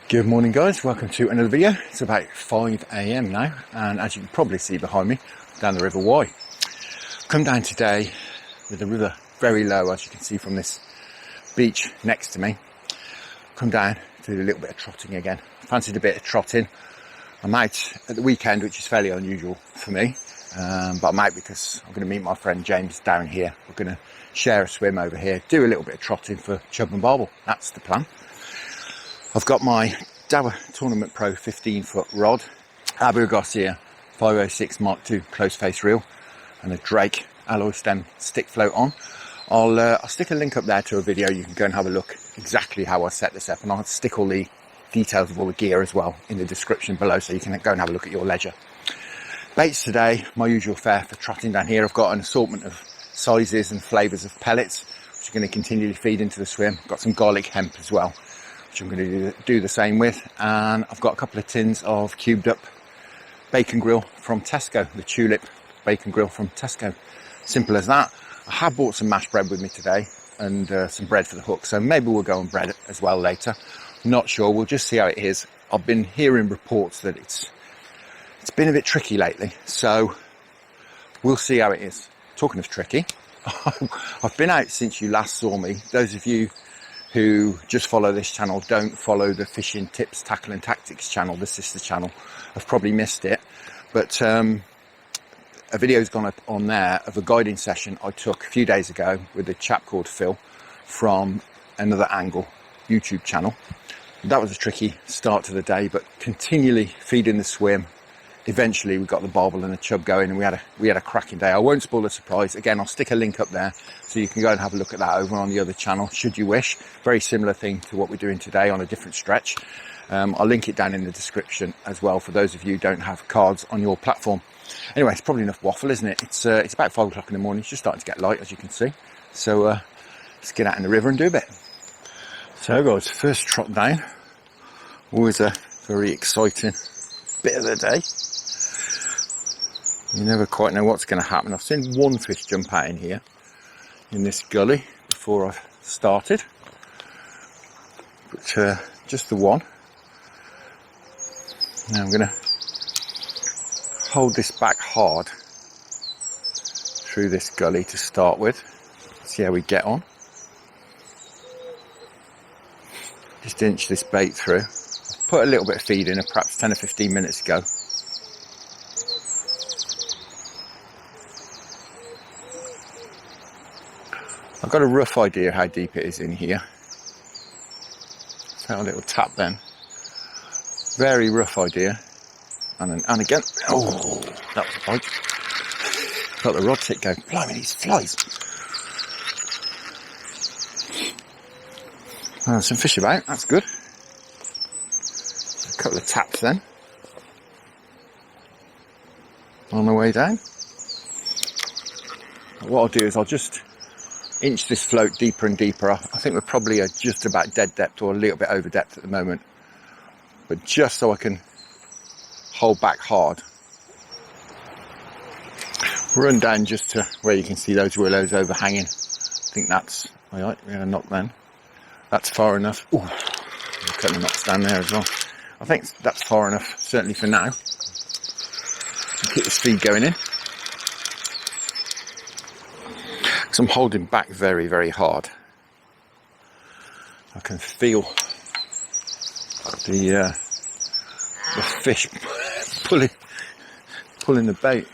Good morning guys, welcome to another video. It's about 5 AM now, and as you can probably see behind me, down the River Wye. Come down today with the river very low, as you can see from this beach next to me. Come down to do a little bit of trotting again. Fancied a bit of trotting. I'm out at the weekend, which is fairly unusual for me, but I'm out because I'm going to meet my friend James down here. We're going to share a swim over here, do a little bit of trotting for chub and barbel. That's the plan. I've got my Dower Tournament Pro 15-foot rod, Abu Garcia 506 Mark II close face reel, and a Drake alloy stem stick float on. I'll stick a link up there to a video. You can go and have a look exactly how I set this up, and I'll stick all the details of all the gear as well in the description below, so you can go and have a look at your leisure. Baits today, my usual fare for trotting down here. I've got an assortment of sizes and flavours of pellets, which are going to continually feed into the swim. Got some garlic hemp as well, which I'm going to do the same with, and I've got a couple of tins of cubed up bacon grill from Tesco, the tulip bacon grill from Tesco. Simple as that. I have bought some mashed bread with me today, and some bread for the hook, so maybe we'll go on bread as well later. Not sure, we'll just see how it is. I've been hearing reports that it's been a bit tricky lately, so we'll see how it is. Talking of tricky, I've been out since you last saw me. Those of you who just follow this channel, don't follow the fishing tips, tackle and tactics channel, the sister channel, have probably missed it. But a video's gone up on there of a guiding session I took a few days ago with a chap called Phil from Another Angle YouTube channel. That was a tricky start to the day, but continually feeding the swim. Eventually we got the barbel and the chub going, and we had a cracking day. I won't spoil the surprise. Again, I'll stick a link up there so you can go and have a look at that over on the other channel should you wish. Very similar thing to what we're doing today on a different stretch. I'll link it down in the description as well for those of you who don't have cards on your platform. Anyway, it's probably enough waffle, isn't it? It's about 5 o'clock in the morning. It's just starting to get light, as you can see. So let's get out in the river and do a bit. So guys, first trot down. Always a very exciting bit of the day. You never quite know what's going to happen. I've seen one fish jump out in here, in this gully, before I've started. But just the one. Now I'm going to hold this back hard through this gully to start with. See how we get on. Just inch this bait through. Put a little bit of feed in, perhaps 10 or 15 minutes ago. I've got a rough idea how deep it is in here. So a little tap then. Very rough idea. And again, oh, that was a bite. Got the rod tip go. Blimey, these flies. Some fish about, that's good. A couple of taps then. On the way down. What I'll do is I'll just inch this float deeper and deeper. I think we're probably at just about dead depth, or a little bit over depth at the moment, but just so I can hold back hard. Run down just to where you can see those willows overhanging. I think that's alright. We're going to knock then. That's far enough. Ooh, a couple of knocks down there as well. I think that's far enough, certainly for now. Keep the speed going in. I'm holding back very, very hard. I can feel the fish pulling the bait.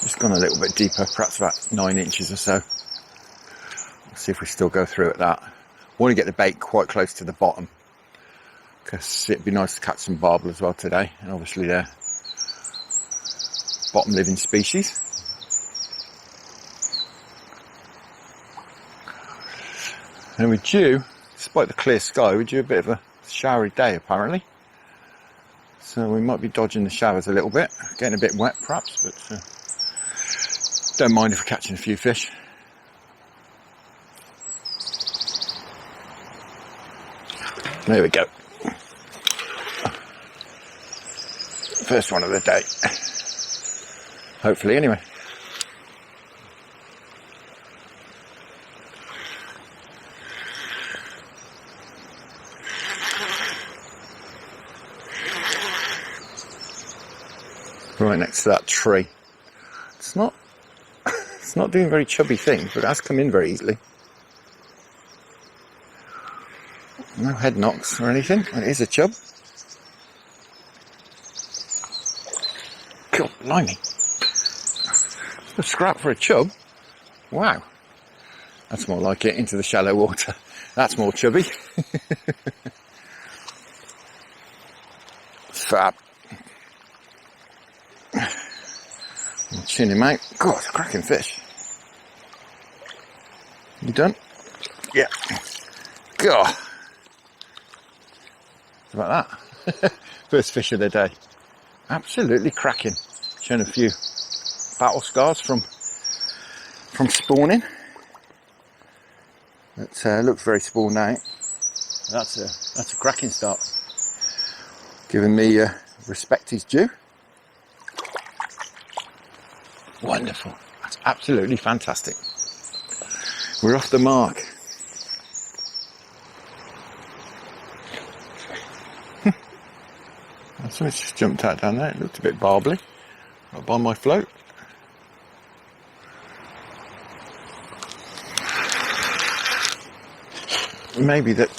Just gone a little bit deeper, perhaps about 9 inches or so. Let's see if we still go through at that. I want to get the bait quite close to the bottom, because it'd be nice to catch some barbel as well today, and obviously they're bottom living species. And we're due, despite the clear sky, we're due a bit of a showery day apparently. So we might be dodging the showers a little bit, getting a bit wet perhaps, but don't mind if we're catching a few fish. There we go. First one of the day. Hopefully, anyway. right next to that tree. It's not doing very chubby things, but it has come in very easily. No head knocks or anything. It is a chub. God, blimey. A scrap for a chub. Wow. That's more like it, into the shallow water. That's more chubby. Fab. I'll chin him out. God, it's a cracking fish. You done? Yeah. God. How about that? First fish of the day. Absolutely cracking. Showing a few battle scars from spawning. It looks very spawned out. That's a cracking start. Giving me respect is due. Wonderful. That's absolutely fantastic. We're off the mark. Something's just jumped out down there. It looked a bit barbely. Right by my float. Maybe that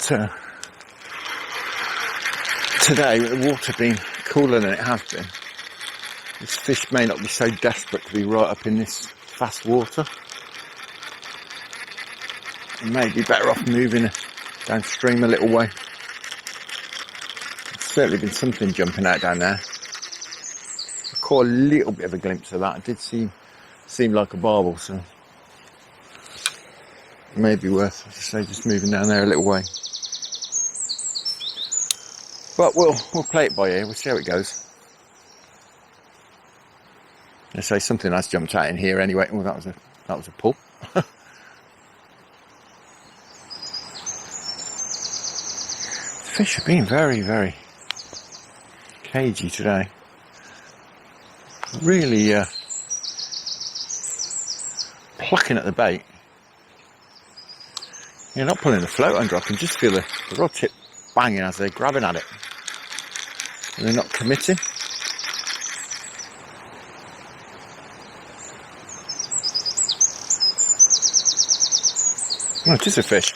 today, with the water being cooler than it has been, this fish may not be so desperate to be right up in this fast water. It may be better off moving downstream a little way. There's certainly been something jumping out down there. I caught a little bit of a glimpse of that. It did seem like a barbel, so it may be worth, as I say, just moving down there a little way. But we'll play it by ear. We'll see how it goes. I say something has jumped out in here anyway. Well, that was a pull. Fish have been very, very cagey today. Really plucking at the bait. You're not pulling the float under. I can just feel the rod tip banging as they're grabbing at it. And they're not committing. Oh, it is a fish.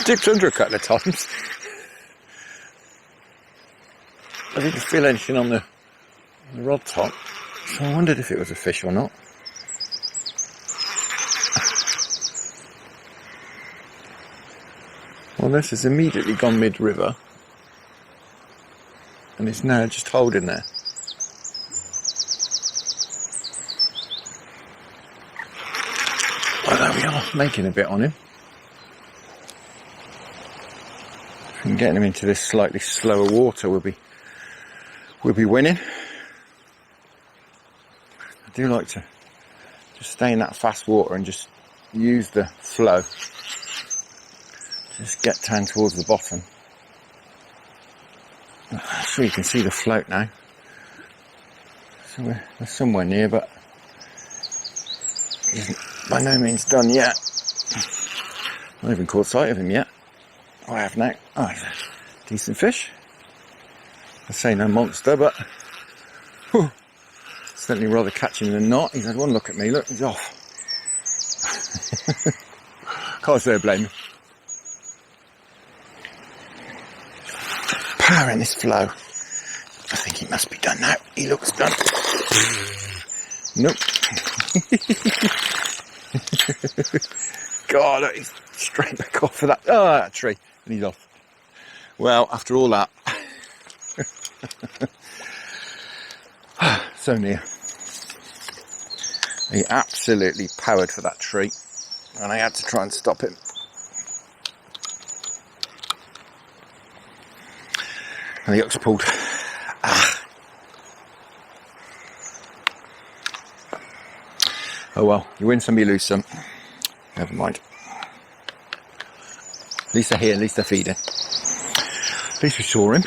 Dipped under a couple of times. I didn't feel anything on the rod top, so I wondered if it was a fish or not. Well, this has immediately gone mid-river, and it's now just holding there. Well, there we are, making a bit on him. If we can get him into this slightly slower water, we'll be winning. I do like to just stay in that fast water and just use the flow. Just get down towards the bottom. I'm sure you can see the float now. So we're somewhere near, but he isn't by no means done yet. I haven't even caught sight of him yet. Oh, I have now. Oh, he's a decent fish. I say no monster, but whew, certainly rather catching than not. He's had one look at me. Look, he's off. Can't say I blame him. Power in this flow. I think he must be done now. He looks done. Nope. God, look, he's straight back off of that. Oh, that tree. And he's off. Well, after all that. So near. He absolutely powered for that tree, and I had to try and stop him. And the hooks pulled. Oh well, you win some, you lose some. Never mind. At least they're here, at least they're feeding. At least we saw him.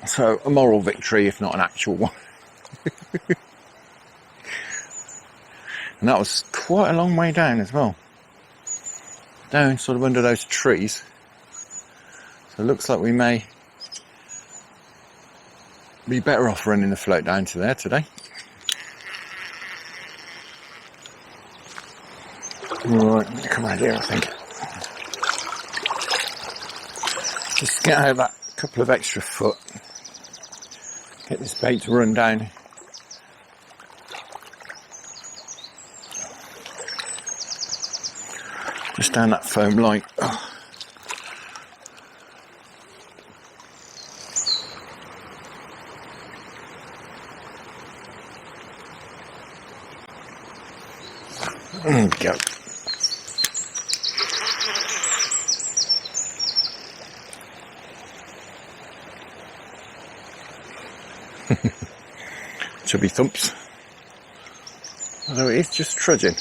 So, a moral victory, if not an actual one. And that was quite a long way down as well. Down sort of under those trees. So it looks like we may be better off running the float down to there today. Right, I'm going to come around here, I think. Just get out that couple of extra foot. Get this bait to run down. Just down that foam line. Oh. There we go. Chubby thumps. Although it is just trudging.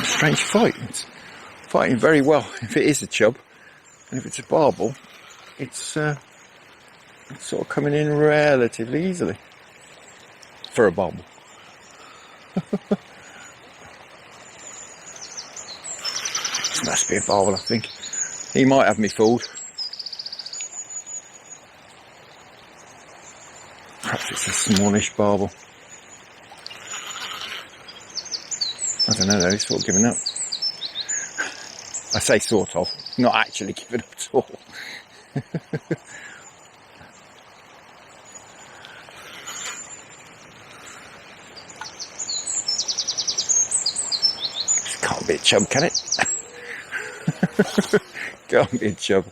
Strange fight. It's fighting very well if it is a chub, and if it's a barbel, it's sort of coming in relatively easily for a barbel. This must be a barbel, I think. He might have me fooled. Perhaps it's a smallish barbel. I don't know though, he's sort of given up. I say sort of, not actually given up at all. Can't be a chub, can it? Can't be a chub.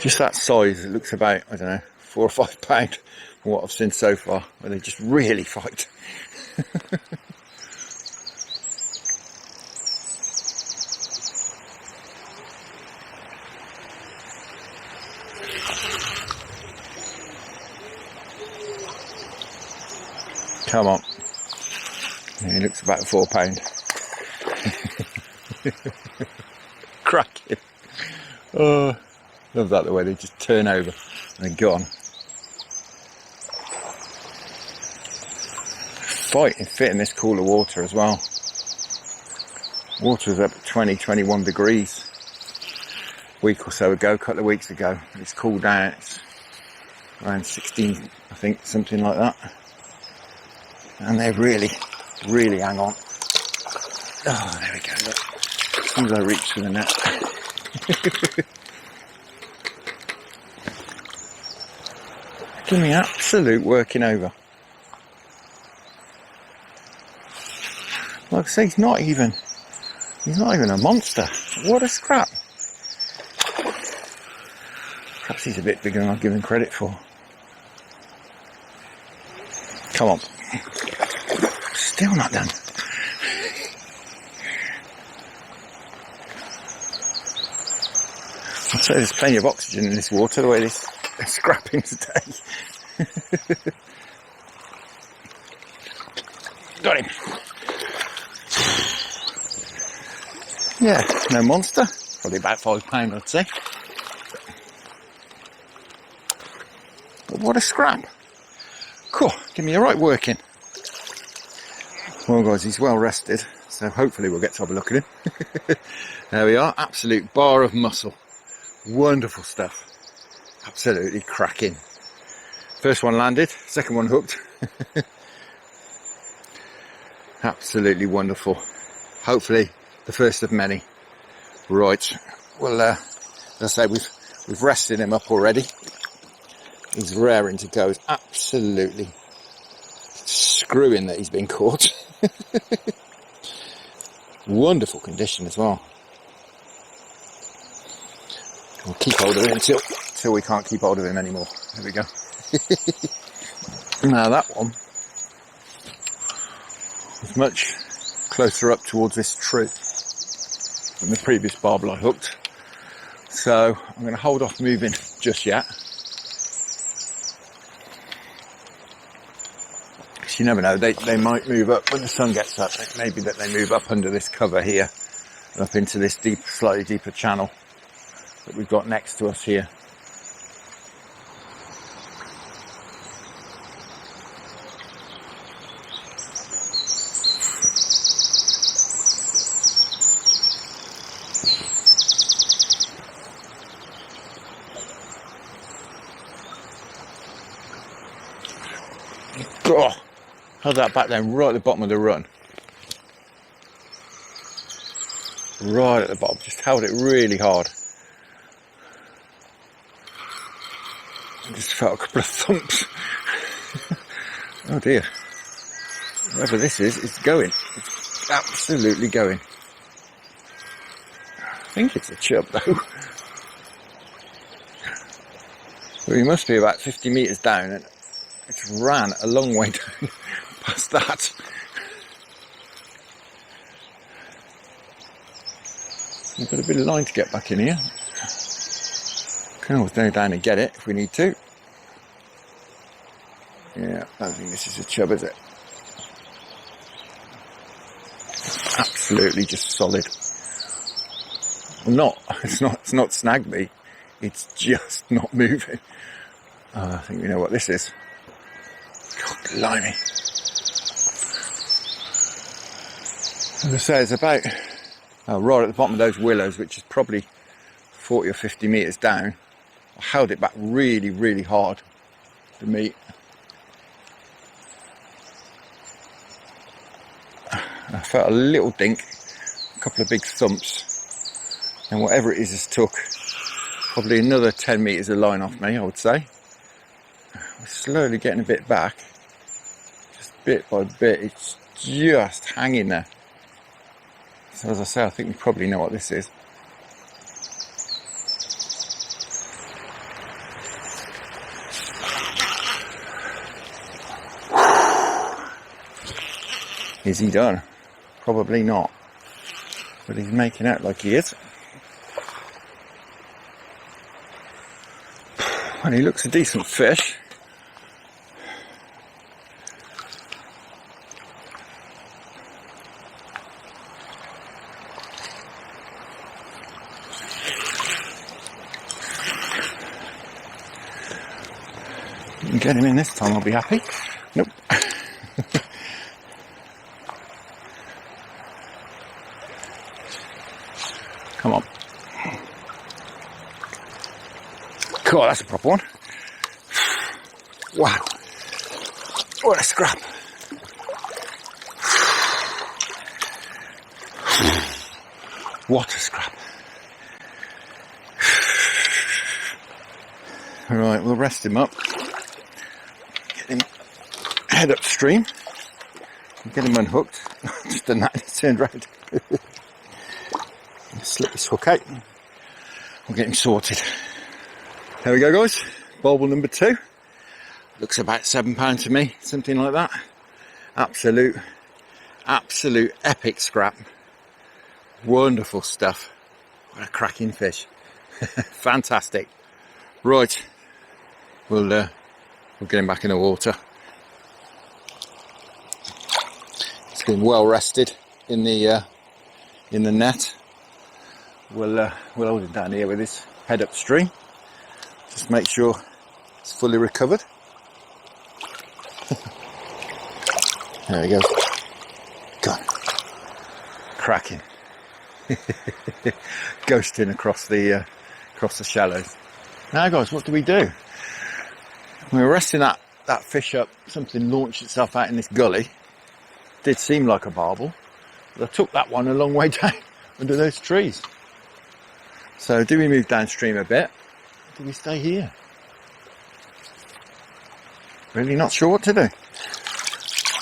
Just that size, it looks about, I don't know, 4 or 5 pound from what I've seen so far, where they just really fight. Come on. He looks about 4 pound. Cracking. Oh, love that, the way they just turn over and they're gone. Fighting fit in this cooler water as well. Water was up at 20, 21 degrees a week or so ago, a couple of weeks ago. It's cooled down. It's around 16, I think, something like that. And they really, really hang on. Oh, there we go, look. As soon as I reach for the net. Give me absolute working over. Like I say, he's not even a monster. What a scrap. Perhaps he's a bit bigger than I've given credit for. Come on. Still not done. I'd say there's plenty of oxygen in this water, the way this is scrapping today. Got him. Yeah, no monster. Probably about 5 pound, I'd say. But what a scrap. Cool, give me a right working. Well guys, he's well rested, so hopefully we'll get to have a look at him. There we are, absolute bar of muscle. Wonderful stuff. Absolutely cracking. First one landed, second one hooked. Absolutely wonderful. Hopefully the first of many. Right, well, as I say, we've rested him up already. He's raring to go. He's absolutely screwing that he's been caught. Wonderful condition as well. We'll keep hold of him until we can't keep hold of him anymore. There we go. Now that one is much closer up towards this tree than the previous barbel I hooked. So I'm going to hold off moving just yet. Because you never know, they might move up when the sun gets up. It may be that they move up under this cover here and up into this deep, slightly deeper channel that we've got next to us here. Oh, held that back down right at the bottom of the run. Right at the bottom, just held it really hard. I just felt a couple of thumps. Oh dear. Whatever this is, it's going. It's absolutely going. I think it's a chub though. Well, he must be about 50 metres down, and it's ran a long way down past that. We've got a bit of line to get back in here. Can always go down and get it if we need to. Yeah, I don't think this is a chub, is it? Absolutely just solid. Well, it's not snagged me. It's just not moving. I think we know what this is. God, blimey. As I say, it's about right at the bottom of those willows, which is probably 40 or 50 metres down. I held it back really, really hard, the meat. I felt a little dink, a couple of big thumps, and whatever it is has took probably another 10 metres of line off me, I would say. We're slowly getting a bit back, just bit by bit. It's just hanging there. So as I say, I think we probably know what this is. Is he done? Probably not. But he's making out like he is. And he looks a decent fish. You can get him in this time, I'll be happy. Nope. Come on. God, that's a proper one. Wow. What a scrap. What a scrap. Right, we'll rest him up. Get him head upstream. Get him unhooked. Just done that, he's turned round. Slip this hook out. We'll get him sorted. There we go, guys. Barbel number 2. Looks about £7 to me, something like that. Absolute epic scrap. Wonderful stuff. What a cracking fish. Fantastic. Right, we'll get him back in the water. It's been well rested in the net. We'll hold him down here with his head upstream. Just make sure it's fully recovered. There he goes. Gone. Cracking. Ghosting across the shallows. Now guys, what do? We were resting that fish up. Something launched itself out in this gully. Did seem like a barbel, but I took that one a long way down under those trees. So do we move downstream a bit? Or do we stay here? Really not sure what to do. I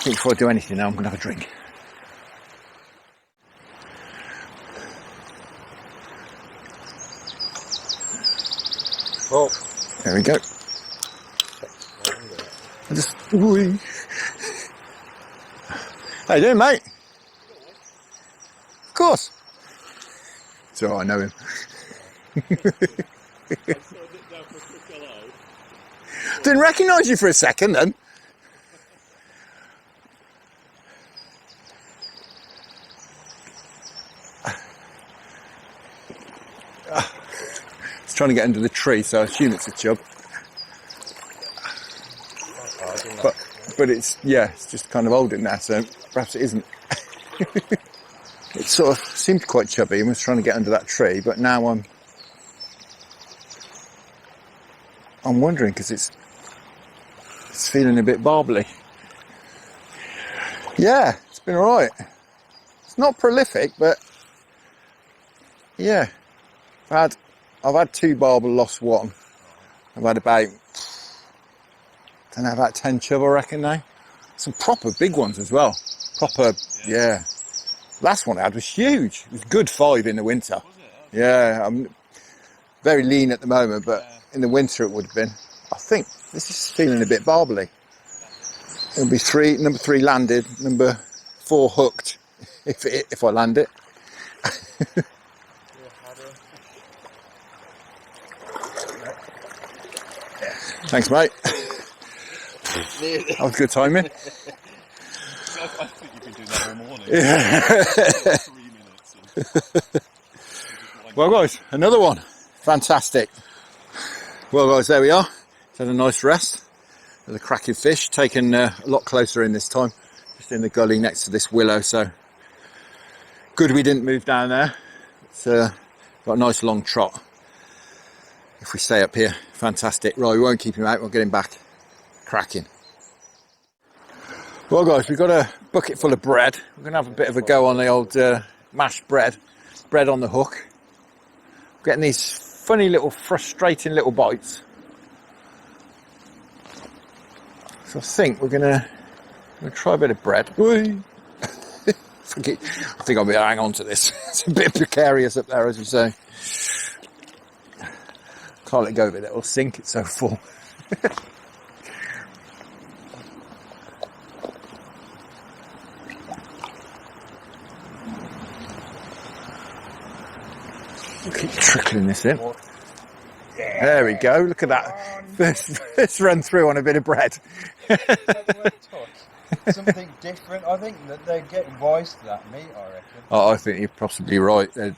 think before I do anything now, I'm going to have a drink. Oh, there we go. I just, whee. How you doing, mate? Of course. So I know him. Didn't recognise you for a second then. trying to get under the tree, so I assume it's a chub. But it's, yeah, it's just kind of holding now, so perhaps it isn't. It sort of seemed quite chubby and was trying to get under that tree, but now I'm wondering, because it's feeling a bit barbely. Yeah, it's been alright. It's not prolific, but yeah. I've had 2 barbel, lost 1. I've had about, I don't know, about 10 chub, I reckon now. Some proper big ones as well. Proper, yeah. Last one I had was huge. It was good 5 in the winter. Yeah, I'm very lean at the moment, but in the winter it would have been. I think this is feeling a bit barbly. It'll be number 3 landed, number 4 hooked, if I land it. Thanks, mate. That was good timing. I think you've been doing that all morning. Yeah. 3 minutes. Well, guys, another one. Fantastic. Well, guys, there we are. It's had a nice rest. There's a cracking fish, taken a lot closer in this time. Just in the gully next to this willow, so good we didn't move down there. It's got a nice long trot. If we stay up here, fantastic. Right, we won't keep him out, we'll get him back. Cracking. Well, guys, we've got a bucket full of bread. We're going to have a bit of a go on the old mashed bread on the hook. Getting these funny little, frustrating little bites. So I think we're going to try a bit of bread. I think I'll be able to hang on to this. It's a bit precarious up there, as we say. Can't let go of it, it'll sink, it's so full. We'll keep trickling this in. There we go, look at that. First run through on a bit of bread. Something different. I think that they're getting wise to that meat, I reckon. Oh, I think you're possibly right. They're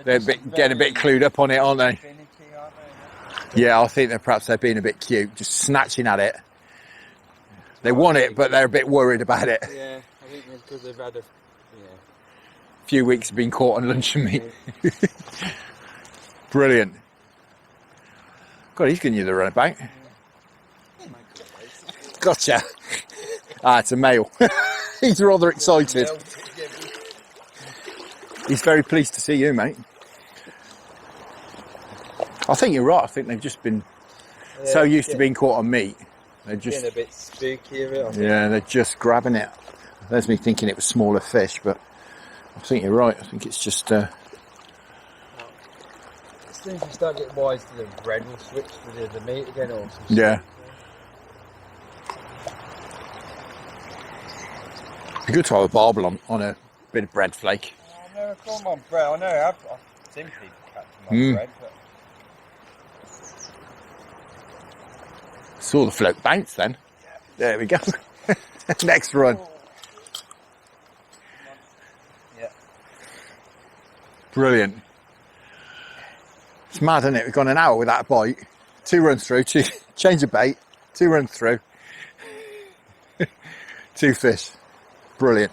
getting a bit clued up on it, aren't they? Finicky, aren't they? Yeah, I think they're being a bit cute, just snatching at it. They want it, but they're a bit worried about it. Yeah, I think because they've had a Few weeks of being caught on luncheon meat. Brilliant. God, he's giving you the runabout. Gotcha. It's a male. He's rather excited. He's very pleased to see you, mate. I think you're right. I think they've just been so used to being caught on meat. They're just getting a bit spooky of it. I think. Yeah, they're just grabbing it. There's me thinking it was smaller fish, but I think you're right. I think it's just. As soon as you start getting wise to the bread, we'll switch to the meat again, or some Yeah. It'd be good to have a barbel on a bit of bread flake. I've never caught them on bread. I know I've seen people catch them on bread, but Saw the float bounce then. There we go. Next run. yeah. Brilliant. It's mad, isn't it? We've gone an hour without a bite. 2 runs through, change of bait, 2 runs through. 2 fish. Brilliant.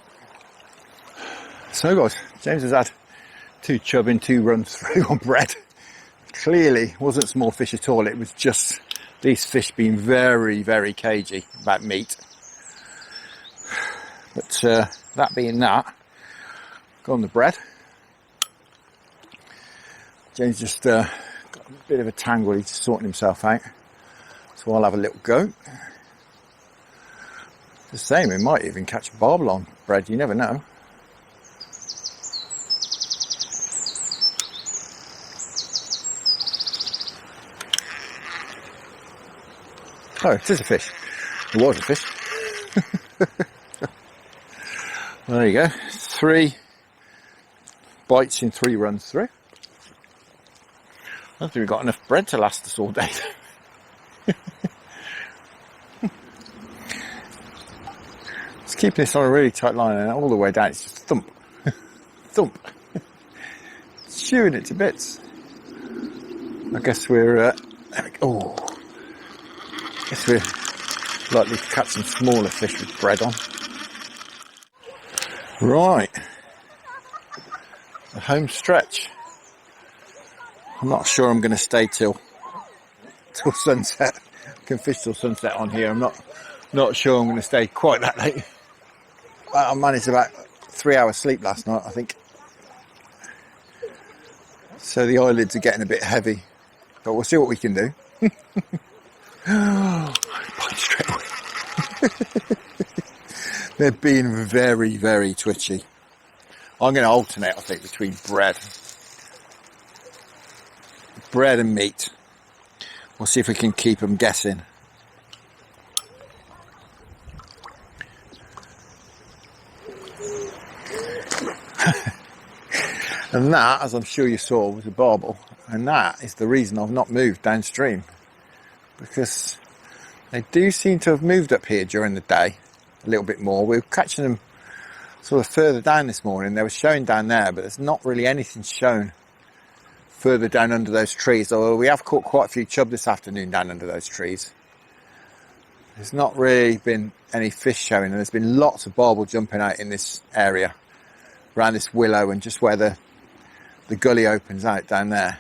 So guys, James has had 2 chub in 2 runs through on bread. Clearly wasn't small fish at all. It was just these fish being very, very cagey about meat. But that being that, go on the bread. James just got a bit of a tangle, he's sorting himself out. So I'll have a little go. The same, we might even catch a barbel on bread, you never know. Oh, it is a fish. It was a fish. There you go. 3 bites in 3 runs through. I don't think we've got enough bread to last us all day. Let's keep this on a really tight line and all the way down it's just thump. Thump. Chewing it to bits. I guess we're, there we go. Oh, I guess we're likely to catch some smaller fish with bread on. Right, the home stretch. I'm not sure I'm going to stay till sunset. I can fish till sunset on here. I'm not sure I'm going to stay quite that late. I managed about 3 hours sleep last night, I think. So the eyelids are getting a bit heavy, but we'll see what we can do. Bite straight away. They're being very, very twitchy. I'm going to alternate, I think, between bread and meat. We'll see if we can keep them guessing. And that, as I'm sure you saw, was a barbel. And that is the reason I've not moved downstream. Because they do seem to have moved up here during the day a little bit more. We were catching them sort of further down this morning. They were showing down there, but there's not really anything shown further down under those trees. Although we have caught quite a few chub this afternoon down under those trees. There's not really been any fish showing, and there's been lots of barbel jumping out in this area, around this willow and just where the gully opens out down there.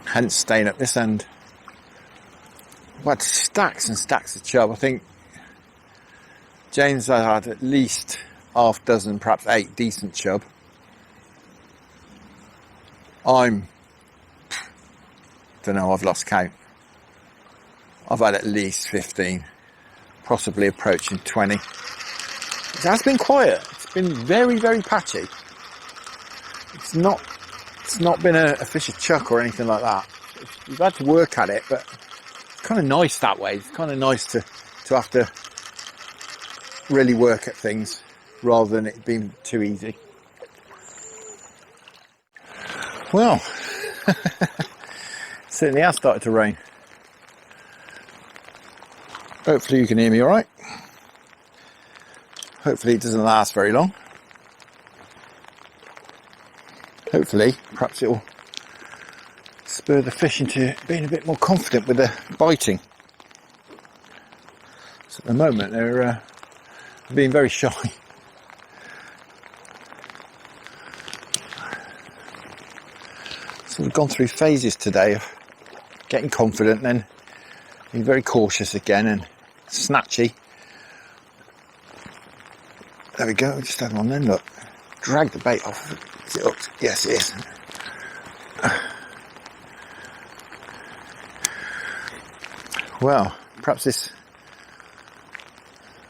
Hence staying up this end. We've had stacks and stacks of chub. I think James had at least half dozen, perhaps 8 decent chub. I've lost count. I've had at least 15, possibly approaching 20. It has been quiet. It's been very, very patchy. It's not been a fish of chuck or anything like that. We've had to work at it, but it's kind of nice that way. It's kind of nice to have to really work at things rather than it being too easy. Well, certainly has started to rain. Hopefully you can hear me all right. Hopefully it doesn't last very long. Hopefully, perhaps it will spur the fish into being a bit more confident with the biting. So at the moment they're being very shy. So we've gone through phases today of getting confident, then being very cautious again and snatchy. There we go, we just had one then, look. Drag the bait off. Is it hooked? Yes, it is. Well, perhaps this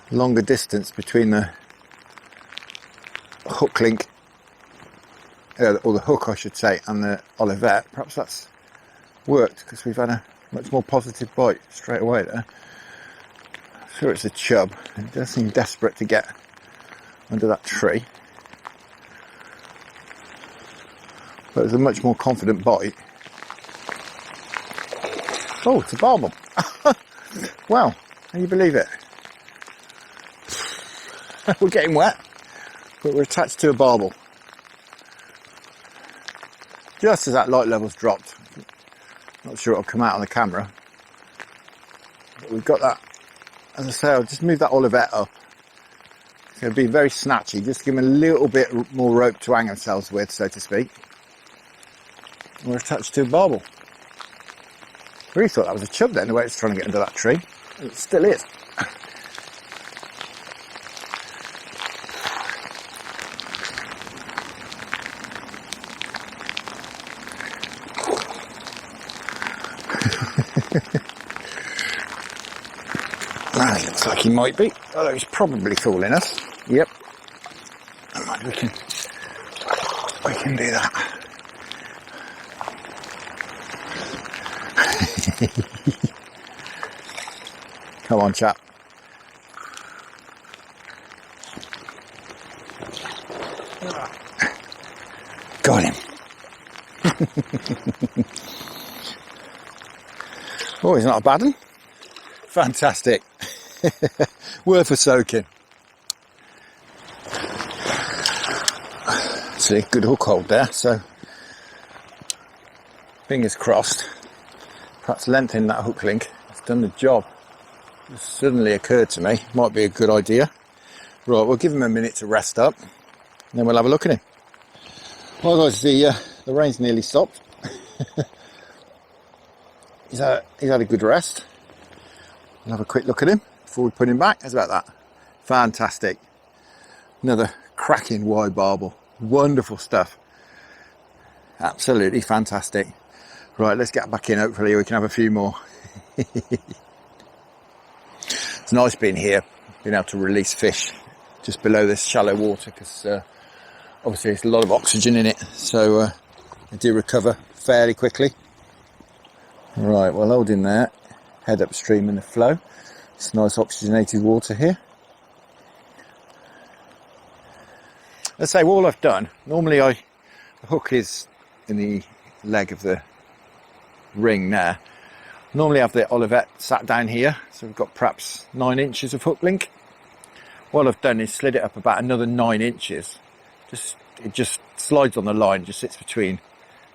longer distance between the hook link, or the hook I should say, and the olivette, perhaps that's worked because we've had a much more positive bite straight away there. I'm sure it's a chub. It does seem desperate to get under that tree. But it's a much more confident bite. Oh, it's a barbel. Wow, can you believe it? We're getting wet, but we're attached to a barbel. Just as that light level's dropped. Not sure it'll come out on the camera. But we've got that, as I say, I'll just move that olivette up. It's going to be very snatchy, just give them a little bit more rope to hang themselves with, so to speak. We're attached to a barbel. I really thought that was a chub then, the way it's trying to get under that tree. It still is. Well, it looks like he might be, although he's probably fooling us. Yep. Right, we can do that. Come on, chap. Got him. Oh, he's not a bad one. Fantastic. Worth a soaking. See, good hook hold there, so fingers crossed, perhaps lengthening that hook link has done the job. It suddenly occurred to me, might be a good idea. Right, we'll give him a minute to rest up, and then we'll have a look at him. Well guys, the rain's nearly stopped. he's had a good rest. We'll have a quick look at him before we put him back. How's about that? Fantastic. Another cracking wide barbel. Wonderful stuff. Absolutely fantastic. Right, let's get back in. Hopefully we can have a few more. It's nice being here, being able to release fish just below this shallow water, because obviously there's a lot of oxygen in it, so they do recover fairly quickly. Right, well, hold in there, head upstream in the flow. It's nice oxygenated water here. Let's say all I've done, normally the hook is in the leg of the ring there. Normally I have the Olivet sat down here, so we've got perhaps 9 inches of hook link. What I've done is slid it up about another 9 inches. It just slides on the line, just sits between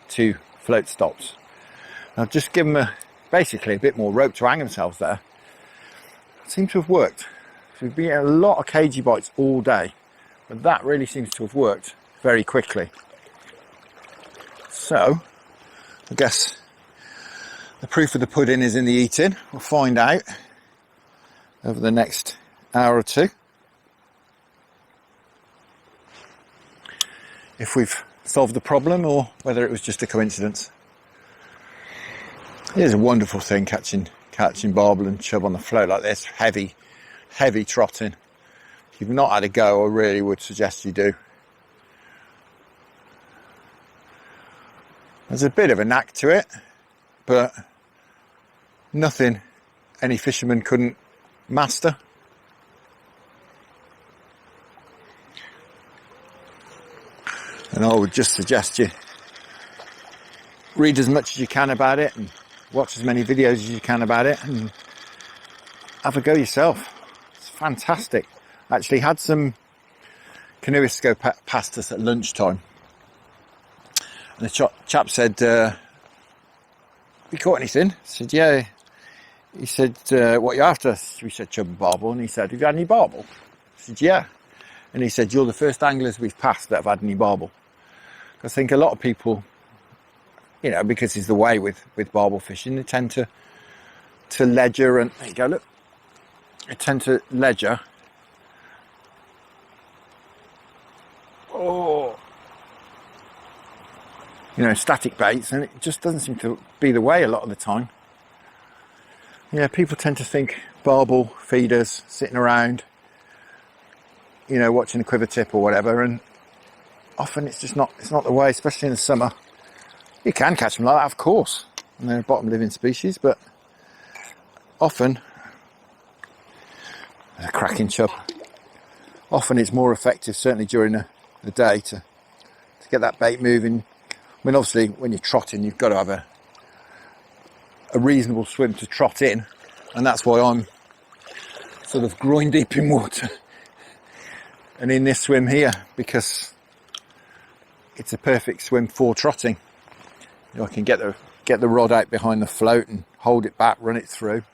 2 float stops. I've just given them basically a bit more rope to hang themselves there. It seems to have worked. So we've been getting a lot of cagey bites all day, but that really seems to have worked very quickly. So I guess the proof of the pudding is in the eating. We'll find out over the next hour or two if we've solved the problem or whether it was just a coincidence. It is a wonderful thing catching barbel and chub on the float like this. Heavy trotting. If you've not had a go, I really would suggest you do. There's a bit of a knack to it, but nothing any fisherman couldn't master. And I would just suggest you read as much as you can about it and watch as many videos as you can about it and have a go yourself. It's fantastic. Actually had some canoeists go past us at lunchtime, and the chap said, "Have you caught anything?" I said, "Yeah." He said, "What are you after?" We said, "Chub and barbel." And he said, "Have you had any barbel?" I said, "Yeah." And he said, "You're the first anglers we've passed that have had any barbel." I think a lot of people, you know, because it's the way with barbel fishing, they tend to ledger, and there you go, look. They tend to ledger. Oh, you know, static baits, and it just doesn't seem to be the way a lot of the time. Yeah, people tend to think barbel feeders sitting around, you know, watching a quiver tip or whatever, and often it's just not the way, especially in the summer. You can catch them like that, of course, and they're a bottom living species, but often, there's a cracking chub. Often it's more effective, certainly during the day, to get that bait moving. I mean, obviously, when you're trotting, you've got to have a reasonable swim to trot in, and that's why I'm sort of groin deep in water and in this swim here, because it's a perfect swim for trotting. You know, I can get the rod out behind the float and hold it back, run it through.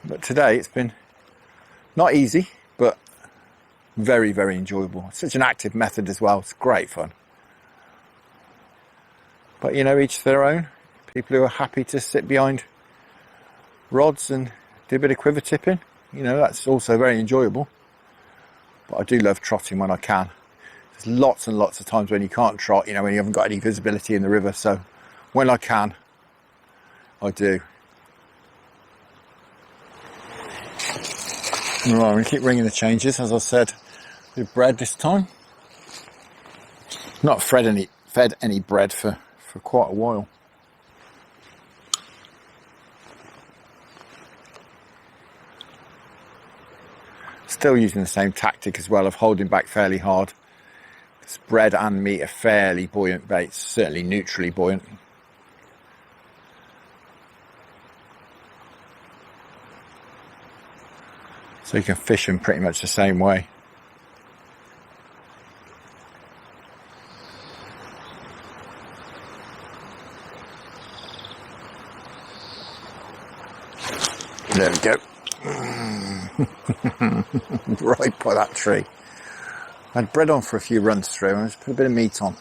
But today it's been not easy, but very, very enjoyable. It's such an active method as well. It's great fun. But, you know, each to their own. People who are happy to sit behind rods and do a bit of quiver tipping, you know, that's also very enjoyable. But I do love trotting when I can. There's lots and lots of times when you can't trot, you know, when you haven't got any visibility in the river. So when I can, I do. Right, I'm going to keep ringing the changes, as I said, with bread this time. Not fed any bread for quite a while. Still using the same tactic as well of holding back fairly hard. Because bread and meat are fairly buoyant baits, certainly neutrally buoyant. So you can fish them pretty much the same way. There we go. Right by that tree. I had bread on for a few runs through and I just put a bit of meat on.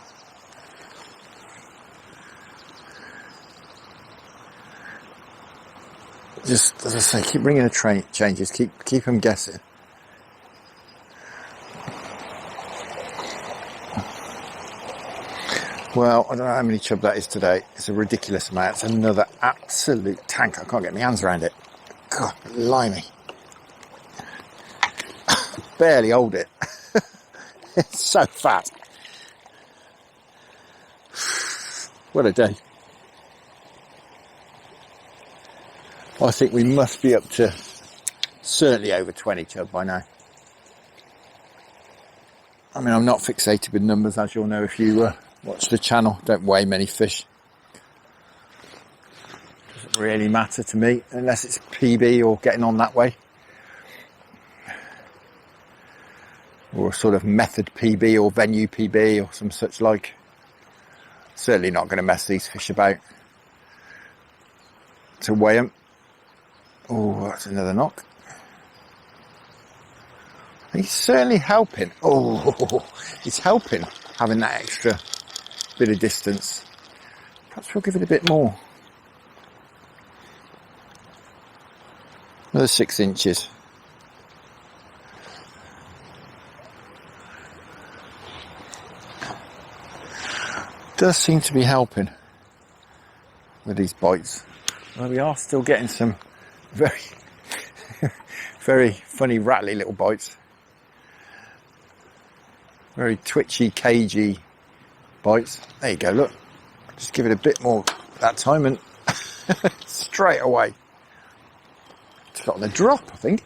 Just, as I say, keep bringing the changes, keep them guessing. Well, I don't know how many chub that is today. It's a ridiculous amount. It's another absolute tank. I can't get my hands around it. God, blimey. Barely hold it. It's so fat. What a day. I think we must be up to certainly over 20 chub by now. I mean, I'm not fixated with numbers, as you'll know if you watch the channel. Don't weigh many fish. Doesn't really matter to me unless it's PB or getting on that way. Or a sort of method PB or venue PB or some such like. Certainly not going to mess these fish about to weigh them. Oh, that's another knock. He's certainly helping. Oh, he's helping having that extra bit of distance. Perhaps we'll give it a bit more. Another 6 inches. Does seem to be helping with these bites. Well, we are still getting some very, very funny, rattly little bites. Very twitchy, cagey bites. There you go, look. Just give it a bit more that time and straight away. It's got on the drop, I think.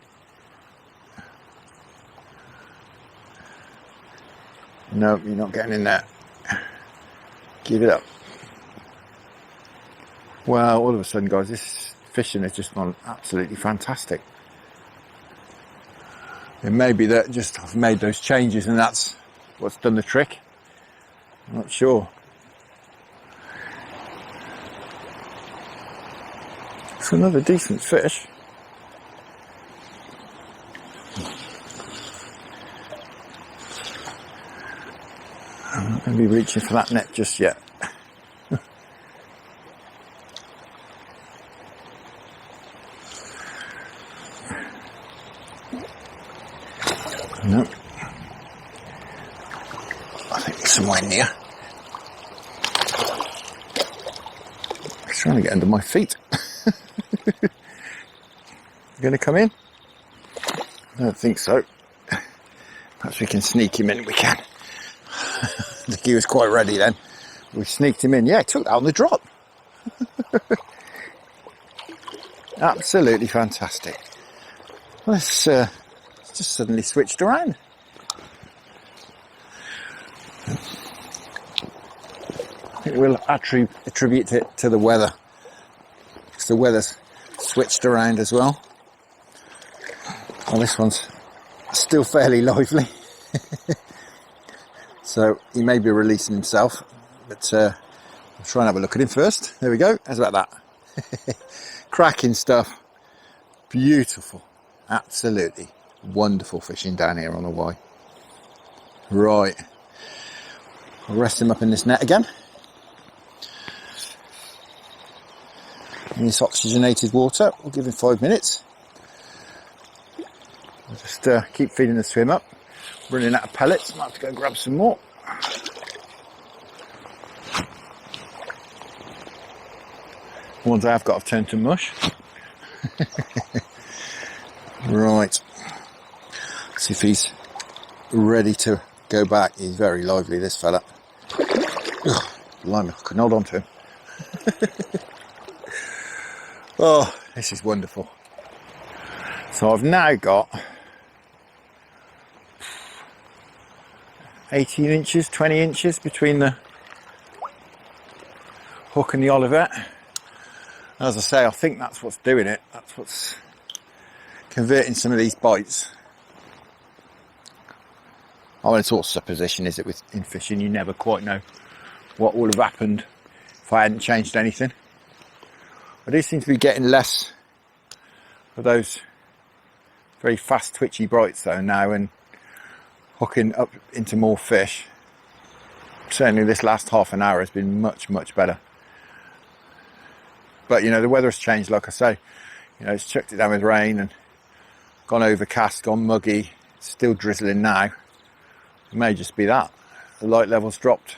No, you're not getting in there. Give it up. Well, all of a sudden, guys, this fishing has just gone absolutely fantastic. It may be that just I've made those changes and that's what's done the trick. I'm not sure. It's another decent fish. I'm not going to be reaching for that net just yet. No. I think it's somewhere near. It's trying to get under my feet. You going to come in? I don't think so. Perhaps we can sneak him in. We can. I think he was quite ready then. We sneaked him in. Yeah, took that on the drop. Absolutely fantastic. Let's just suddenly switched around. I think we'll attribute it to the weather. Because the weather's switched around as well. Well, this one's still fairly lively. So he may be releasing himself, but I'll try and have a look at him first. There we go. How's about that? Cracking stuff. Beautiful. Absolutely wonderful fishing down here on the Y. Right. I'll rest him up in this net again. In this oxygenated water. We'll give him 5 minutes. I'll just keep feeding the swim up. Running out of pellets. I might have to go and grab some more. The ones I have got have turned to mush. Right. See if he's ready to go back. He's very lively, this fella. Ugh, blimey, I couldn't hold on to him. Oh, this is wonderful. So I've now got 18 inches, 20 inches between the hook and the olivet. As I say, I think that's what's doing it. That's what's converting some of these bites. I mean, it's all supposition, is it, in fishing? You never quite know what would have happened if I hadn't changed anything. I do seem to be getting less for those very fast twitchy bites though now, and hooking up into more fish. Certainly this last half an hour has been much better. But you know, the weather has changed, like I say. You know, it's chucked it down with rain and gone overcast, gone muggy. It's still drizzling now. It may just be that the light level's dropped.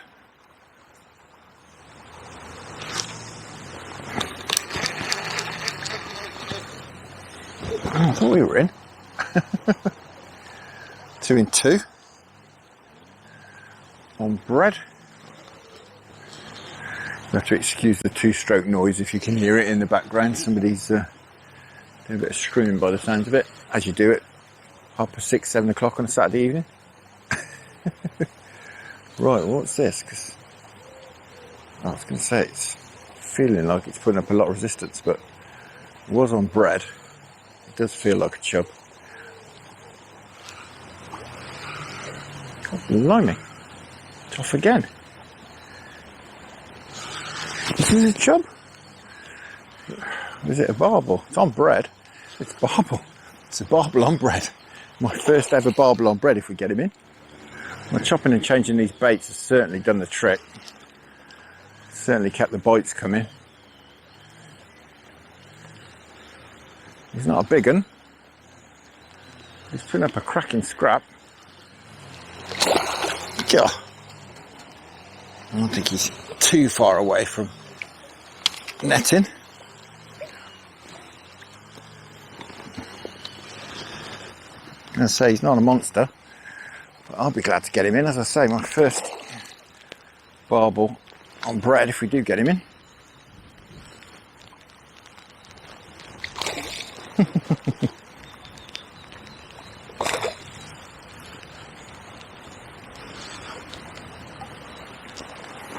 I thought we were in. 2 in 2 on bread. You have to excuse the 2-stroke noise if you can hear it in the background. Somebody's doing a bit of screaming by the sounds of it, as you do it 6:30, 7 o'clock on a Saturday evening. Right, what's this? 'Cause I was going to say it's feeling like it's putting up a lot of resistance, but it was on bread. It does feel like a chub. Oh, blimey. It's off again. This is a chub? Is it a barbel? It's on bread. It's barbel. It's a barbel on bread. My first ever barbel on bread if we get him in. My chopping and changing these baits has certainly done the trick. Certainly kept the bites coming. He's not a big one. He's putting up a cracking scrap. God. I don't think he's too far away from netting. I'm going to say he's not a monster, but I'll be glad to get him in. As I say, my first barbel on bread if we do get him in.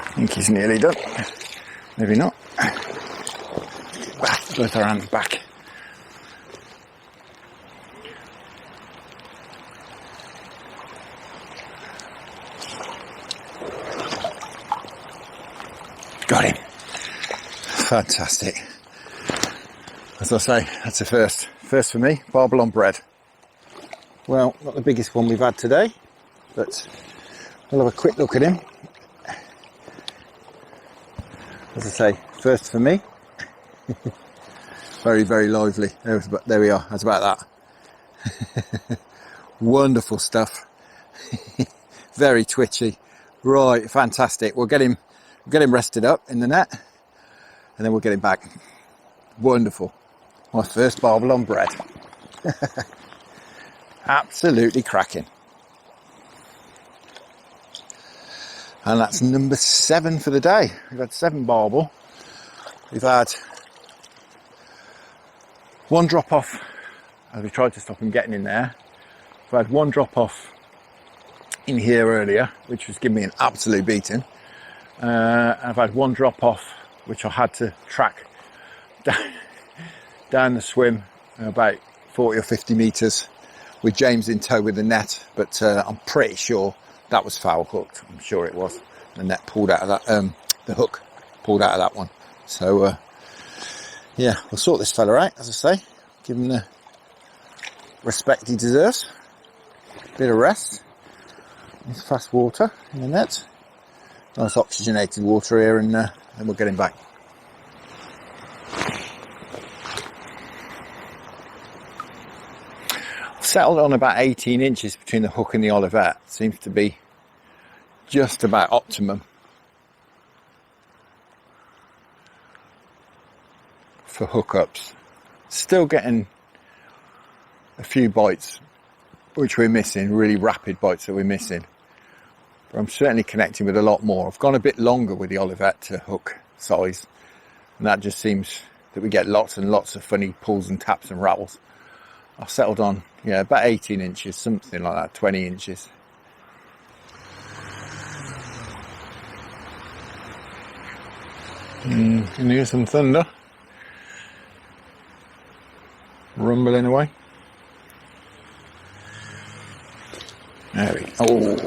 I think he's nearly done. Maybe not. Back, both our hands back. Got him. Fantastic. As I say, that's a first. First for me, barbel on bread. Well, not the biggest one we've had today, but we'll have a quick look at him. As I say, first for me. Very lively. There we are. That's about that. Wonderful stuff. Very twitchy. Right, fantastic. We'll get him rested up in the net, and then we'll get him back. Wonderful. My first barbel on bread. Absolutely cracking. And that's number 7 for the day. We've had 7 barbel. We've had 1 drop off as we tried to stop him getting in there. We've had 1 drop off in here earlier, which was giving me an absolute beating. I've had 1 drop off, which I had to track down the swim about 40 or 50 metres with James in tow with the net, but I'm pretty sure that was foul hooked. I'm sure it was. The net pulled out of that, the hook pulled out of that one. So, yeah, we'll sort this fella out, as I say. Give him the respect he deserves. Bit of rest. It's fast water in the net. Nice oxygenated water here, and then we'll get him back. Settled on about 18 inches between the hook and the Olivet. Seems to be just about optimum for hookups. Still getting a few bites which we're missing, really rapid bites that we're missing. But I'm certainly connecting with a lot more. I've gone a bit longer with the Olivet to hook size, and that just seems that we get lots and lots of funny pulls and taps and rattles. I've settled on, yeah, about 18 inches, something like that, 20 inches. You can hear some thunder rumbling away. There we go.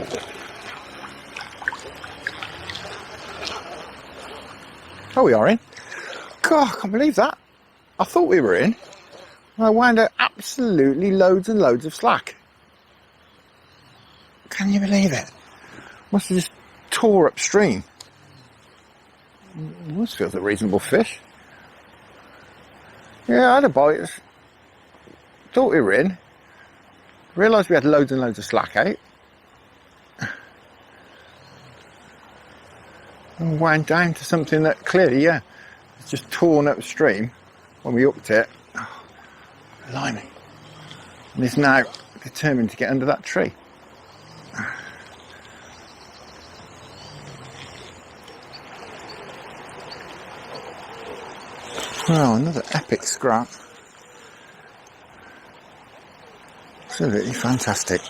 Oh, we are in. God, I can't believe that. I thought we were in. I wound out absolutely loads and loads of slack. Can you believe it? Must have just tore upstream. This feels a reasonable fish. Yeah, I had a bite. Thought we were in. Realised we had loads and loads of slack out. And wound down to something that clearly, yeah, it's just torn upstream when we hooked it. Oh, blimey. And is now determined to get under that tree. Well, another epic scrap. Absolutely fantastic.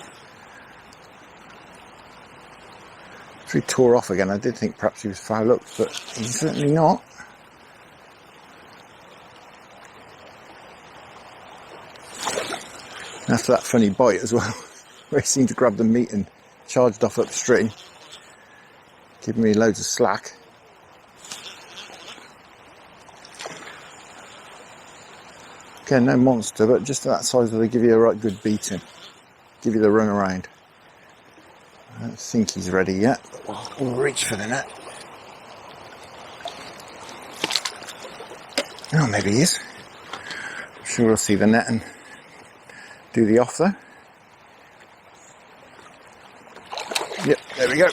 He tore off again. I did think perhaps he was foul up, but he's certainly not. After that funny bite as well, where he seemed to grab the meat and charged off upstream, giving me loads of slack. Again, no monster, but just that size where they give you a right good beating, give you the run around. I don't think he's ready yet, but we'll reach for the net. Oh, maybe he is. I'm sure we'll see the net and do the off there. Yep, there we go.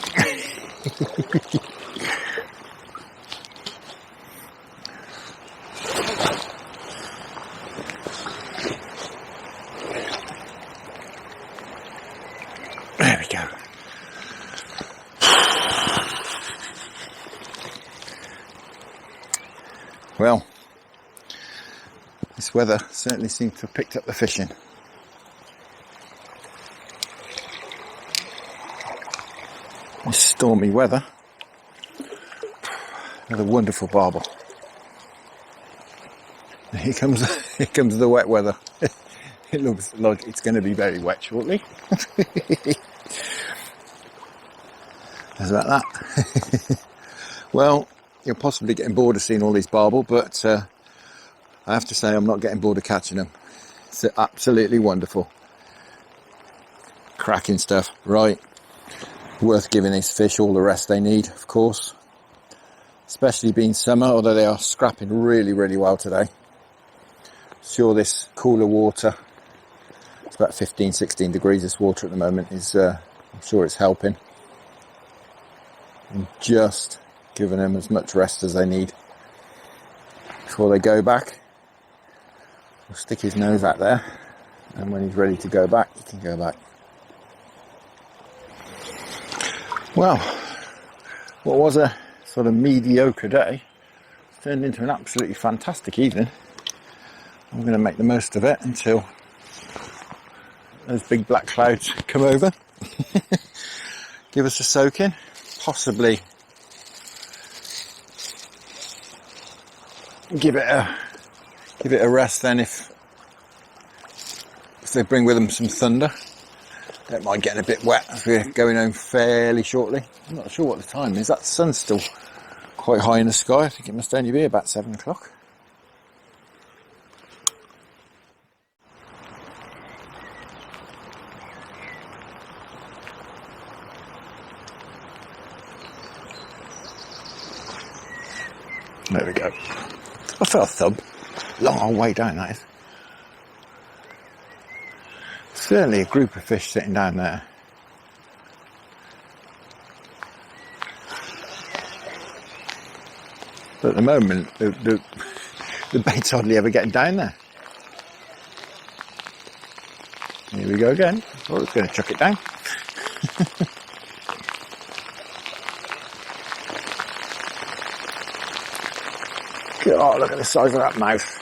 There we go. Well, this weather certainly seems to have picked up the fishing. This stormy weather. Another wonderful barbel. Here comes the wet weather. It looks like it's going to be very wet shortly. How's about that? Well, you're possibly getting bored of seeing all these barbel, but I have to say I'm not getting bored of catching them. It's absolutely wonderful. Cracking stuff, right? Worth giving these fish all the rest they need, of course. Especially being summer, although they are scrapping really, really well today. Sure, this cooler water, it's about 15, 16 degrees this water at the moment, is I'm sure it's helping. And just giving them as much rest as they need before they go back. We'll stick his nose out there, and when he's ready to go back, he can go back. Well, what was a sort of mediocre day turned into an absolutely fantastic evening. I'm going to make the most of it until those big black clouds come over. Give us a soak in, possibly give it a rest then if they bring with them some thunder. Don't mind getting a bit wet as we're going home fairly shortly. I'm not sure what the time is. That sun's still quite high in the sky. I think it must only be about 7 o'clock. There we go. I felt a thump. Long way down, that is. Certainly a group of fish sitting down there. But at the moment, the bait's hardly ever getting down there. Here we go again. Oh, it's going to chuck it down. God, look at the size of that mouth.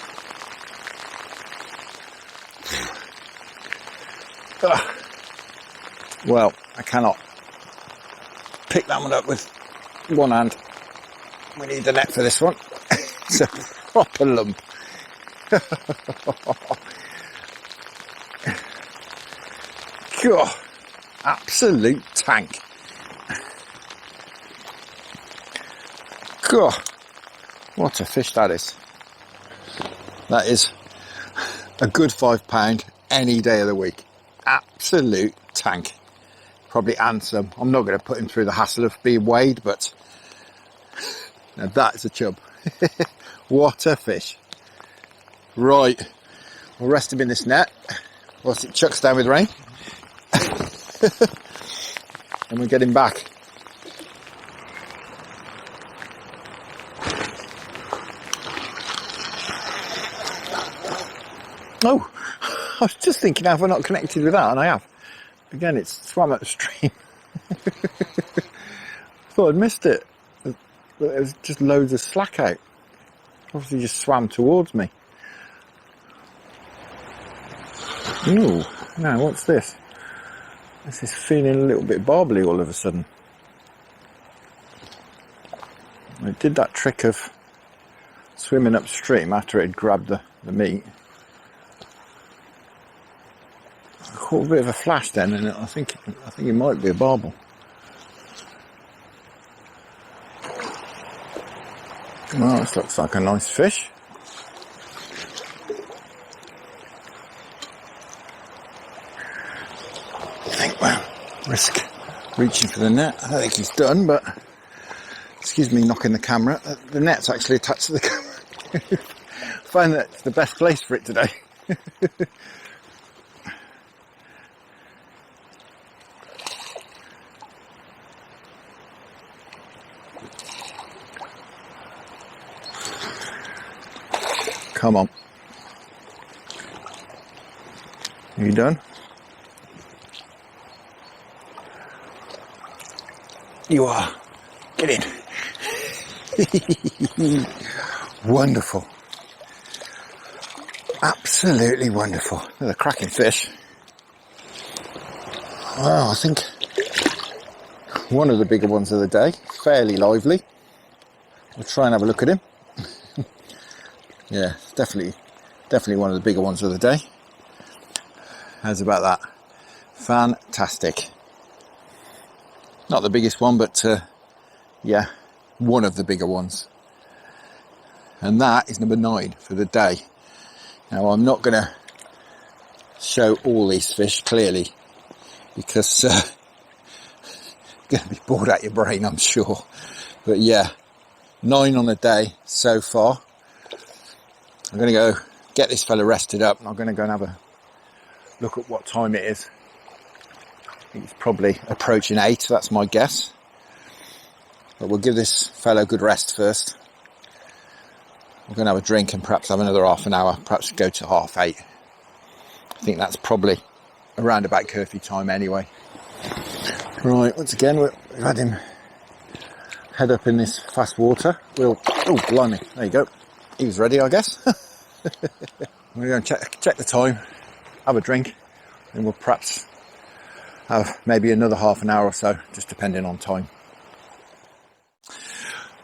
Ugh. Well, I cannot pick that one up with one hand. We need the net for this one. It's a proper lump. God, absolute tank. God, what a fish that is. That is a good £5 any day of the week. Absolute tank. Probably handsome. I'm not going to put him through the hassle of being weighed, but now that's a chub. What a fish. Right, we'll rest him in this net whilst it chucks down with rain. And we'll get him back. Oh, I was just thinking, have I not connected with that? And I have. Again, it's swam upstream. Thought I'd missed it. But there was just loads of slack out. Obviously just swam towards me. Ooh, now what's this? This is feeling a little bit barbely all of a sudden. It did that trick of swimming upstream after it had grabbed the meat. I caught a bit of a flash then, and I think it might be a barbel. Well, this looks like a nice fish. I think we'll risk reaching for the net. I don't think he's done, but excuse me knocking the camera. The net's actually attached to the camera. I find that it's the best place for it today. Come on. Are you done? You are. Get in. Wonderful. Absolutely wonderful. Another cracking fish. Well, I think one of the bigger ones of the day. Fairly lively. We'll try and have a look at him. Yeah, definitely one of the bigger ones of the day. How's about that? Fantastic. Not the biggest one, but yeah, one of the bigger ones. And that is number 9 for the day. Now, I'm not going to show all these fish clearly because you're going to be bored out your brain, I'm sure. But yeah, 9 on the day so far. I'm going to go get this fella rested up, and I'm going to go and have a look at what time it is. I think it's probably approaching 8, that's my guess. But we'll give this fellow a good rest first. We're going to have a drink and perhaps have another half an hour, perhaps go to 8:30. I think that's probably around about curfew time anyway. Right, once again, we've had him head up in this fast water. Oh, blimey, there you go. He was ready, I guess. We're going to check the time, have a drink, and we'll perhaps have maybe another half an hour or so, just depending on time.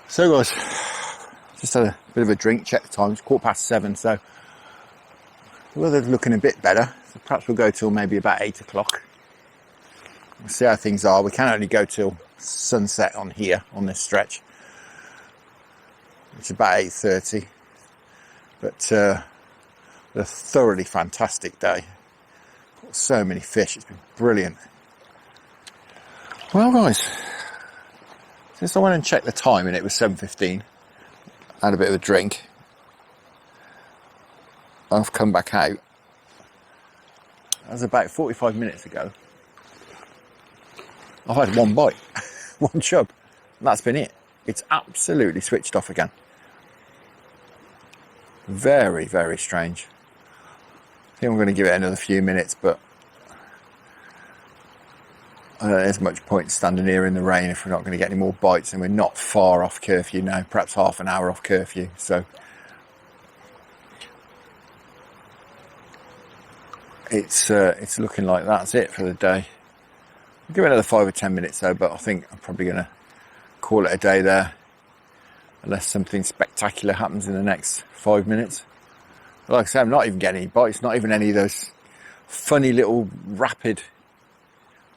So guys, just had a bit of a drink, check the time, it's 7:15, so the weather's looking a bit better. So perhaps we'll go till maybe about 8 o'clock. We'll see how things are. We can only go till sunset on here, on this stretch. It's about 8:30. But a thoroughly fantastic day. Caught so many fish, it's been brilliant. Well guys, since I went and checked the time and it was 7:15, I had a bit of a drink. I've come back out. That was about 45 minutes ago. I've had one bite, one chub, and that's been it. It's absolutely switched off again. Very, very strange. I think I'm going to give it another few minutes, but I don't think there's much point standing here in the rain if we're not going to get any more bites, and we're not far off curfew now, perhaps half an hour off curfew. So it's looking like that's it for the day. I'll give it another 5 or 10 minutes though, but I think I'm probably going to call it a day there, unless something spectacular happens in the next 5 minutes. But like I say, I'm not even getting any bites, not even any of those funny little rapid,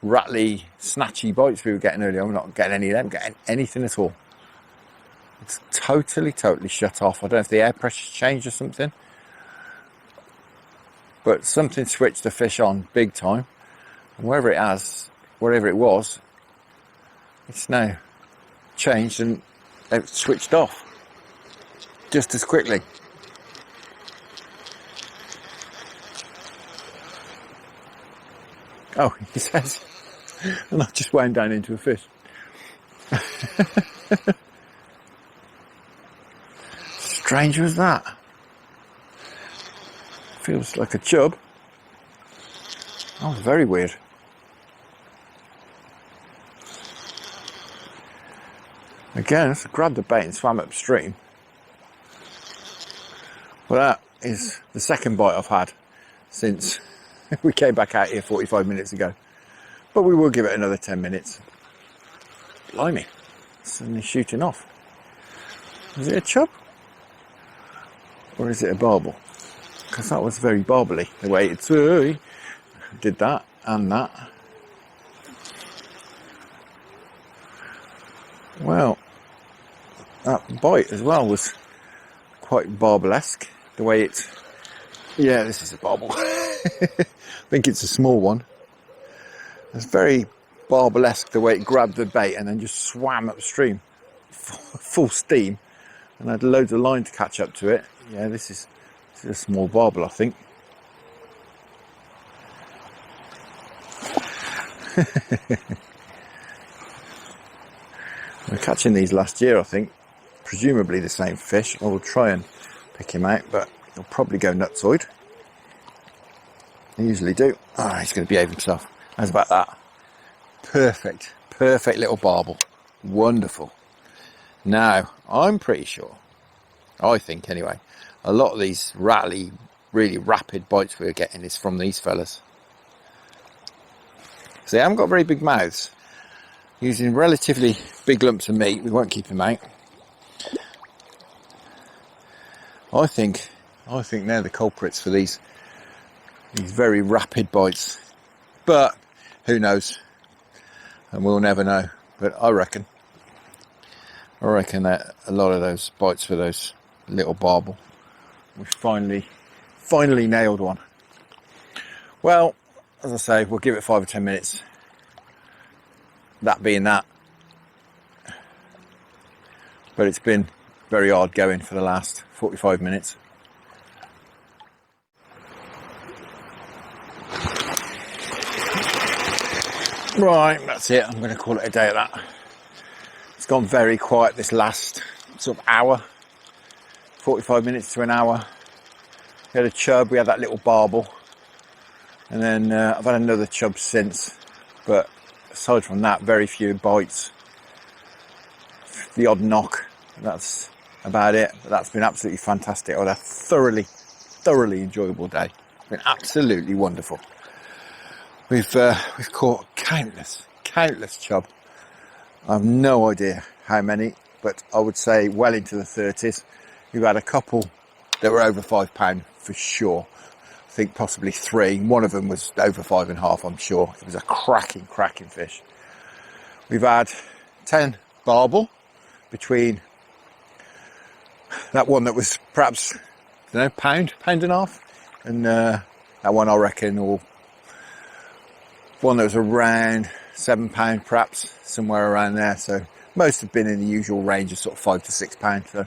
rattly, snatchy bites we were getting earlier. I'm not getting any of them, getting anything at all. It's totally shut off. I don't know if the air pressure's changed or something. but something switched the fish on big time. And wherever it was, it's now changed and it's switched off just as quickly. Oh, he says, and I just wound down into a fish. Strange as that. Feels like a chub. Oh, very weird. Again, I grabbed the bait and swam upstream. Well, that is the second bite I've had since we came back out here 45 minutes ago. But we will give it another 10 minutes. Blimey, suddenly shooting off. Is it a chub? Or is it a barbel? Because that was very barbely, the way it did that and that. Well, that bite as well was quite barbelesque, the way it... Yeah, this is a barbel. I think it's a small one. It's very barbelesque, the way it grabbed the bait and then just swam upstream, full steam, and I had loads of line to catch up to it. Yeah, this is a small barbel, I think. We're catching these last year, I think. Presumably the same fish. I will try and pick him out, but he'll probably go nutsoid. They usually do. Oh, he's going to behave himself. How's about that? Perfect. Perfect little barbel. Wonderful. Now, I'm pretty sure, I think anyway, a lot of these really rapid bites we're getting is from these fellas. So they haven't got very big mouths. Using relatively big lumps of meat, we won't keep him out. I think they're the culprits for these very rapid bites. But who knows? And we'll never know. But I reckon that a lot of those bites were those little barbel. We finally nailed one. Well, as I say, we'll give it 5 or 10 minutes. That being that. But it's been very hard going for the last 45 minutes. Right, that's it. I'm going to call it a day at that. It's gone very quiet this last sort of hour. 45 minutes to an hour. We had a chub, we had that little barbel. And then I've had another chub since. But aside from that, very few bites. The odd knock. That's about it. But that's been absolutely fantastic. I had a thoroughly enjoyable day. It's been absolutely wonderful. We've caught countless chub. I have no idea how many, but I would say well into the 30s. We've had a couple that were over £5 for sure. I think possibly 3. One of them was over 5.5, I'm sure. It was a cracking fish. We've had 10 barbel between that one that was perhaps, I don't know, pound and a half, and that one I reckon, or one that was around £7 perhaps, somewhere around there. So most have been in the usual range of sort of £5 to £6. So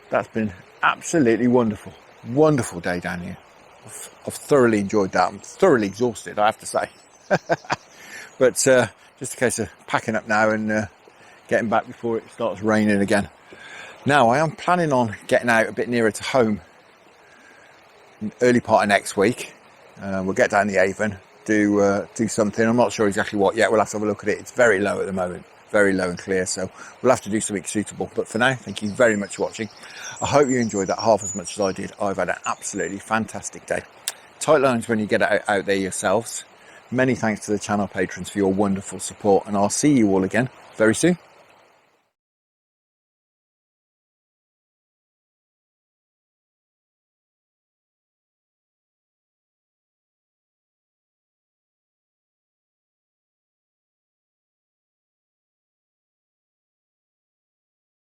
that's been absolutely wonderful day down here. I've thoroughly enjoyed that. I'm thoroughly exhausted, I have to say. But just a case of packing up now and getting back before it starts raining again. Now I am planning on getting out a bit nearer to home in the early part of next week. We'll get down the Avon, do something. I'm not sure exactly what yet. We'll have to have a look at it. It's very low at the moment, very low and clear, so we'll have to do something suitable. But for now, thank you very much for watching. I hope you enjoyed that half as much as I did. I've had an absolutely fantastic day. Tight lines when you get out there yourselves. Many thanks to the channel patrons for your wonderful support, and I'll see you all again very soon.